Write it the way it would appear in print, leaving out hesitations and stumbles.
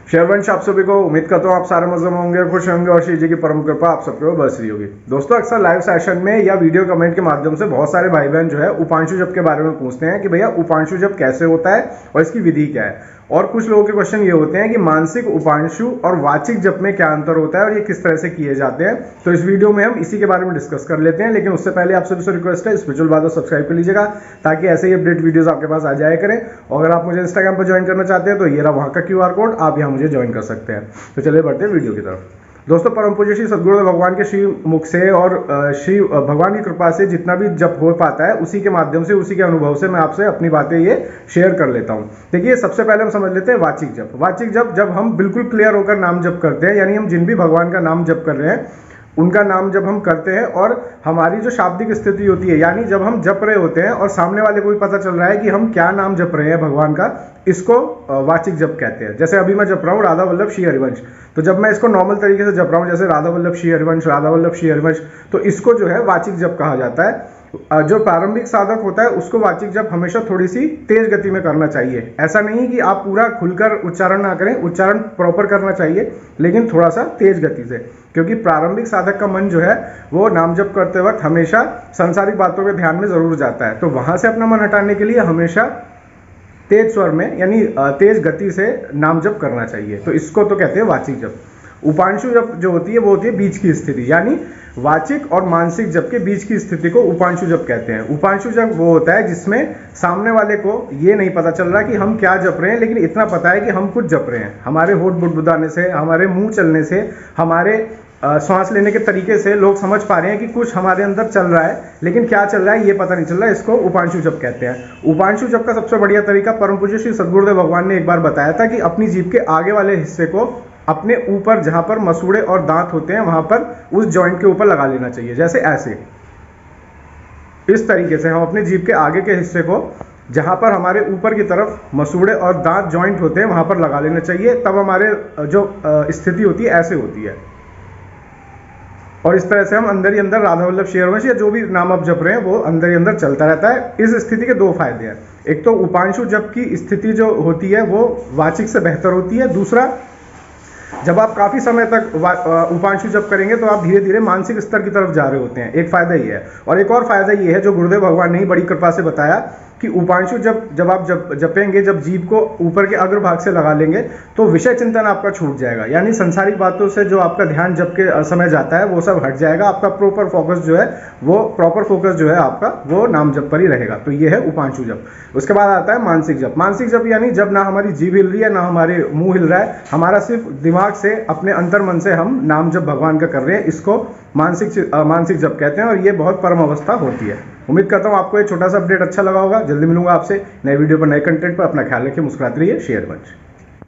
शेरवंश आप सभी को उम्मीद करता हूँ आप सारे मजे में होंगे, खुश होंगे और श्री जी की परम कृपा आप सबके ऊपर बरस रही होगी। दोस्तों अक्सर लाइव सेशन में या वीडियो कमेंट के माध्यम से बहुत सारे भाई बहन जो है उपांशु जप के बारे में पूछते हैं कि भैया उपांशु जप कैसे होता है और इसकी विधि क्या है। और कुछ लोगों के क्वेश्चन ये होते हैं कि मानसिक उपांशु और वाचिक जप में क्या अंतर होता है और ये किस तरह से किए जाते हैं। तो इस वीडियो में हम इसी के बारे में डिस्कस कर लेते हैं, लेकिन उससे पहले आप सभी से रिक्वेस्ट है स्पिरिचुअल बातों सब्सक्राइब कर लीजिएगा ताकि ऐसे ही अपडेट वीडियोस आपके पास आ जाया करें। और अगर आप मुझे इंस्टाग्राम पर ज्वाइन करना चाहते हैं तो ये रहा वहाँ का QR कोड, आप यहाँ मुझे ज्वाइन कर सकते हैं। तो चलिए बढ़ते हैं वीडियो की तरफ। दोस्तों परम पूज्य श्री सद्गुरुदेव भगवान के श्री मुख से और श्री भगवान की कृपा से जितना भी जप हो पाता है उसी के माध्यम से, उसी के अनुभव से मैं आपसे अपनी बातें ये शेयर कर लेता हूँ। देखिए सबसे पहले हम समझ लेते हैं वाचिक जप। वाचिक जप जब हम बिल्कुल क्लियर होकर नाम जप करते हैं, यानी हम जिन भी भगवान का नाम जप कर रहे हैं उनका नाम जब हम करते हैं और हमारी जो शाब्दिक स्थिति होती है, यानी जब हम जप रहे होते हैं और सामने वाले को भी पता चल रहा है कि हम क्या नाम जप रहे हैं भगवान का, इसको वाचिक जप कहते हैं। जैसे अभी मैं जप रहा हूँ राधा वल्लभ श्री हरिवंश, तो जब मैं इसको नॉर्मल तरीके से जप रहा हूँ जैसे राधा वल्लभ श्री हरिवंश, राधा वल्लभ श्री हरिवंश, तो इसको जो है वाचिक जप कहा जाता है। जो प्रारंभिक साधक होता है उसको वाचिक जप हमेशा थोड़ी सी तेज गति में करना चाहिए। ऐसा नहीं कि आप पूरा खुलकर उच्चारण ना करें, उच्चारण प्रॉपर करना चाहिए लेकिन थोड़ा सा तेज गति से, क्योंकि प्रारंभिक साधक का मन जो है वो नाम जप करते वक्त हमेशा सांसारिक बातों के ध्यान में जरूर जाता है। तो वहां से अपना मन हटाने के लिए हमेशा तेज स्वर में यानी तेज गति से नाम जप करना चाहिए। तो इसको तो कहते हैं वाचिक जप। उपांशु जप जो होती है वो होती है बीच की स्थिति, यानी वाचिक और मानसिक जप के बीच की स्थिति को उपांशु जप कहते हैं। उपांशु जप वो होता है जिसमें सामने वाले को ये नहीं पता चल रहा कि हम क्या जप रहे हैं, लेकिन इतना पता है कि हम कुछ जप रहे हैं। हमारे होठ बुदबुदाने से, हमारे मुंह चलने से, हमारे सांस लेने के तरीके से लोग समझ पा रहे हैं कि कुछ हमारे अंदर चल रहा है, लेकिन क्या चल रहा है ये पता नहीं चल रहा है। इसको उपांशु जप कहते हैं। उपांशु जप का सबसे बढ़िया तरीका परम पूज्य श्री सद्गुरुदेव भगवान ने एक बार बताया था कि अपनी जीभ के आगे वाले हिस्से को अपने ऊपर जहां पर मसूड़े और दांत होते हैं वहां पर उस जॉइंट के ऊपर लगा लेना चाहिए। जैसे ऐसे इस तरीके से हम अपने जीभ के आगे के हिस्से को जहां पर हमारे ऊपर की तरफ मसूड़े और दांत जॉइंट होते हैं वहां पर लगा लेना चाहिए। तब हमारे जो स्थिति होती है ऐसे होती है। और इस तरह से हम अंदर ही अंदर राधा वल्लभ श्री हरिवंश या जो भी नाम आप जप रहे हैं वो अंदर ही अंदर चलता रहता है। इस स्थिति के दो फायदे हैं। एक तो उपांशु जप की स्थिति जो होती है वो वाचिक से बेहतर होती है। दूसरा, जब आप काफी समय तक उपांशु जप करेंगे तो आप धीरे धीरे मानसिक स्तर की तरफ जा रहे होते हैं। एक फायदा ये है। और एक और फायदा ये है जो गुरुदेव भगवान ने ही बड़ी कृपा से बताया कि उपांशु जब आप जपेंगे, जब जीभ को ऊपर के अग्रभाग से लगा लेंगे तो विषय चिंतन आपका छूट जाएगा, यानी संसारिक बातों से जो आपका ध्यान जप के समय जाता है वो सब हट जाएगा। आपका प्रॉपर फोकस जो है आपका वो नाम जप पर ही रहेगा। तो ये है उपांशु जप। उसके बाद आता है मानसिक जप। मानसिक जप यानी जब ना हमारी जीभ हिल रही है ना हमारे मुंह हिल रहा है, हमारा सिर्फ दिमाग से अपने अंतर मन से हम नाम जप भगवान का कर रहे हैं, इसको मानसिक जप कहते हैं। और ये बहुत परम अवस्था होती है। उम्मीद करता हूँ आपको ये छोटा सा अपडेट अच्छा लगा होगा। जल्दी मिलूंगा आपसे नए वीडियो पर, नए कंटेंट पर। अपना ख्याल रखिए, मुस्कुराते रहिए। शेयर मंच।